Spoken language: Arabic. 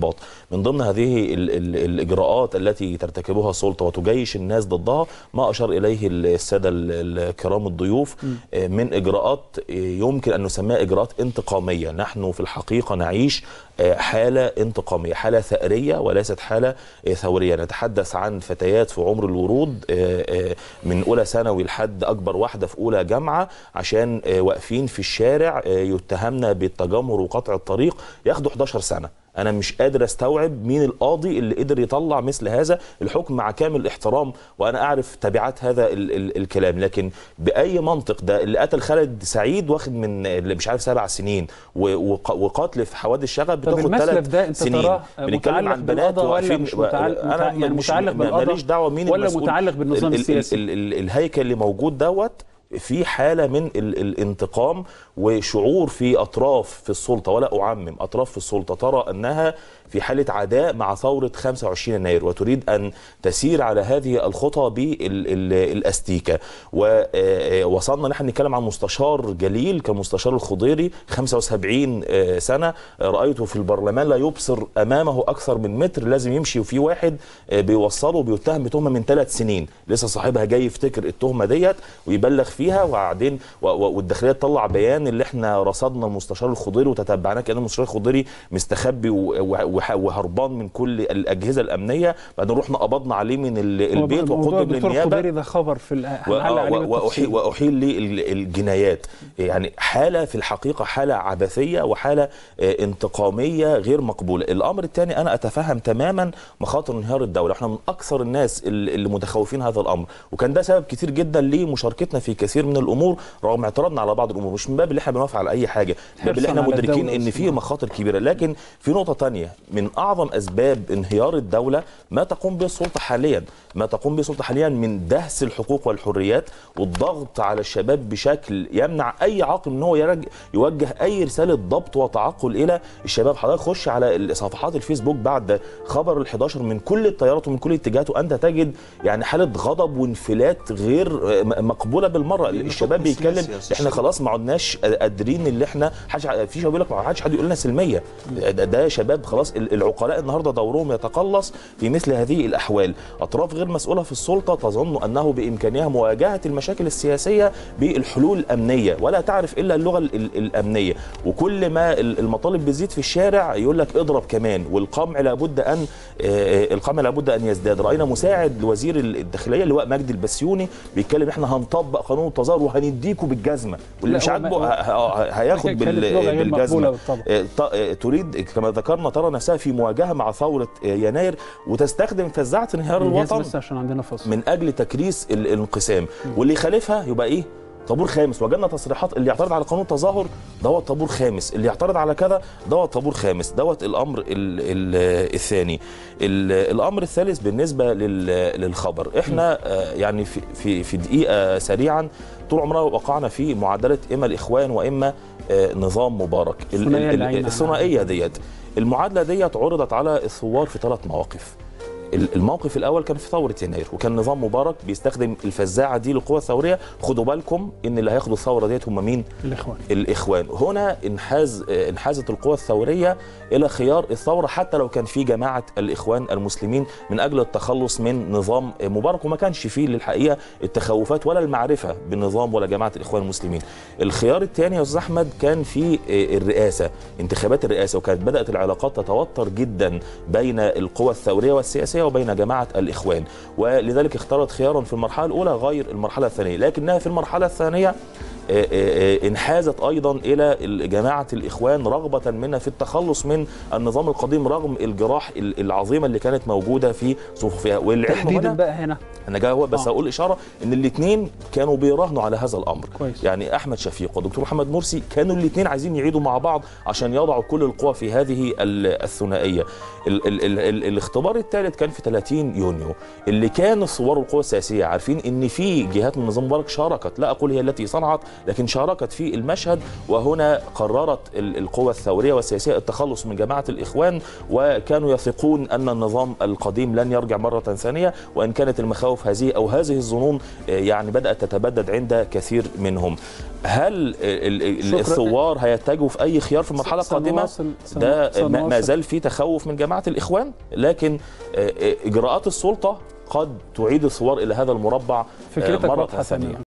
والاحباط. من ضمن هذه الاجراءات التي ترتكبها السلطه وتجيش الناس ضدها ما اشار اليه الساده الكرام الضيوف من اجراءات يمكن ان نسميها اجراءات انتقاميه. نحن في الحقيقه نعيش حاله انتقاميه، حاله ثأريه وليست حاله ثوريه. نتحدث عن فتيات في عمر الورود من اولى ثانوي لحد اكبر واحده في اولى جامعه عشان واقفين في الشارع يتهمنا بالتجمهر وقطع الطريق، ياخدوا 11 سنه. أنا مش قادر أستوعب مين القاضي اللي قدر يطلع مثل هذا الحكم، مع كامل الاحترام وأنا أعرف تبعات هذا الكلام، لكن بأي منطق ده اللي قتل خالد سعيد واخد من اللي مش عارف 7 سنين، وقاتل في حوادث الشغب بتاخد 3 سنين. بنتكلم عن بنات واقفين. أنا ماليش دعوة مين ولا متعلق بالنظام السياسي. الهيكل اللي موجود دوت في حالة من الانتقام وشعور في أطراف في السلطة، ولا أعمم، أطراف في السلطة ترى أنها في حالة عداء مع ثورة 25 يناير وتريد أن تسير على هذه الخطى بالأستيكة. ووصلنا نحن نتكلم عن مستشار جليل كمستشار الخضيري 75 سنة، رأيته في البرلمان لا يبصر أمامه أكثر من متر، لازم يمشي وفي واحد بيوصله بيتهم بتهمة من 3 سنين، لسه صاحبها جاي يفتكر التهمة ديت ويبلغ فيها، وبعدين والداخلية تطلع بيان اللي احنا رصدنا المستشار الخضيري وتتبعناه كأن المستشار الخضيري مستخبي وهربان من كل الأجهزة الأمنية، بعدين رحنا قبضنا عليه من البيت وقدم للنيابة. الخضيري ده خبر في وأحيل لي الجنايات. يعني حالة في الحقيقة حالة عبثية وحالة انتقامية غير مقبولة. الأمر الثاني، أنا أتفهم تماما مخاطر انهيار الدولة، احنا من أكثر الناس اللي متخوفين هذا الأمر، وكان ده سبب كتير جدا لمشاركتنا في كثير من الأمور رغم اعتراضنا على بعض الأمور، مش من باب اللي احنا بنوافق على أي حاجة، من باب اللي احنا مدركين إن فيه مخاطر كبيرة. لكن في نقطة تانية، من أعظم أسباب انهيار الدولة ما تقوم به السلطة حاليا، ما تقوم به السلطة حاليا من دهس الحقوق والحريات والضغط على الشباب بشكل يمنع أي عاقل إن هو يوجه أي رسالة ضبط وتعقل إلى الشباب. حضرتك خش على صفحات الفيسبوك بعد خبر ال11 من كل التيارات ومن كل الاتجاهات، وأنت تجد يعني حالة غضب وانفلات غير مقبولة بالمرة. الشباب بيتكلم احنا خلاص ما عدناش قادرين اللي احنا في شباب يقول لك ما عادش حد يقول لنا سلمية. ده شباب خلاص العقلاء النهارده دورهم يتقلص في مثل هذه الأحوال. أطراف غير مسؤولة في السلطة تظن أنه بإمكانها مواجهة المشاكل السياسية بالحلول الأمنية ولا تعرف إلا اللغة الأمنية، وكل ما المطالب بتزيد في الشارع يقول لك اضرب كمان، والقمع لابد أن يزداد. رأينا مساعد لوزير الداخلية اللواء مجدي البسيوني بيتكلم احنا هنطبق قانون التظاهر وهنديكوا بالجزمة، واللي مش عاجبه هياخد بالجزمة. تريد كما ذكرنا ترى نفسها في مواجهة مع ثورة يناير وتستخدم فزاعة انهيار الوطن بس عشان عندنا فصل من أجل تكريس الانقسام، واللي يخالفها يبقى إيه؟ طابور خامس. وجدنا تصريحات اللي يعترض على قانون التظاهر دوت طابور خامس، اللي يعترض على كذا دوت طابور خامس. دوت الأمر الثاني. الأمر الثالث بالنسبة للخبر، احنا يعني في دقيقة سريعا طول عمرنا وقعنا في معادلة إما الإخوان وإما نظام مبارك. الثنائية ديت، المعادلة ديت عرضت على الثوار في 3 مواقف. الموقف الاول كان في ثوره يناير، وكان نظام مبارك بيستخدم الفزاعه دي للقوى الثوريه. خدوا بالكم ان اللي هياخدوا الثوره ديت هم مين؟ الاخوان. هنا انحازت القوى الثوريه الى خيار الثوره حتى لو كان في جماعه الاخوان المسلمين من اجل التخلص من نظام مبارك، وما كانش فيه للحقيقه التخوفات ولا المعرفه بالنظام ولا جماعه الاخوان المسلمين. الخيار الثاني يا استاذ احمد كان في الرئاسه، انتخابات الرئاسه، وكانت بدات العلاقات تتوتر جدا بين القوى الثوريه والسياسيه وبين جماعة الإخوان، ولذلك اختارت خيارا في المرحلة الأولى غير المرحلة الثانية، لكنها في المرحلة الثانية انحازت أيضا إلى جماعة الإخوان رغبة منها في التخلص من النظام القديم رغم الجراح العظيمة اللي كانت موجودة في صفوفها. تحديدا بقى هنا أنا جاي هو بس أقول إشارة إن الاثنين كانوا بيراهنوا على هذا الأمر. كويس. يعني أحمد شفيق ودكتور محمد مرسي كانوا الاثنين عايزين يعيدوا مع بعض عشان يضعوا كل القوى في هذه الثنائية. الاختبار الثالث كان في 30 يونيو اللي كان ثوار القوى السياسية عارفين إن في جهات من نظام مبارك شاركت، لا أقول هي التي صنعت لكن شاركت في المشهد. وهنا قررت القوى الثورية والسياسية التخلص من جماعة الإخوان، وكانوا يثقون أن النظام القديم لن يرجع مرة ثانية، وإن كانت المخاوف هذه الظنون يعني بدأت تتبدد عند كثير منهم. هل الثوار هيتجهوا في أي خيار في المرحلة القادمة؟ ده ما زال في تخوف من جماعة الإخوان، لكن إجراءات السلطة قد تعيد الثوار إلى هذا المربع مرة ثانية.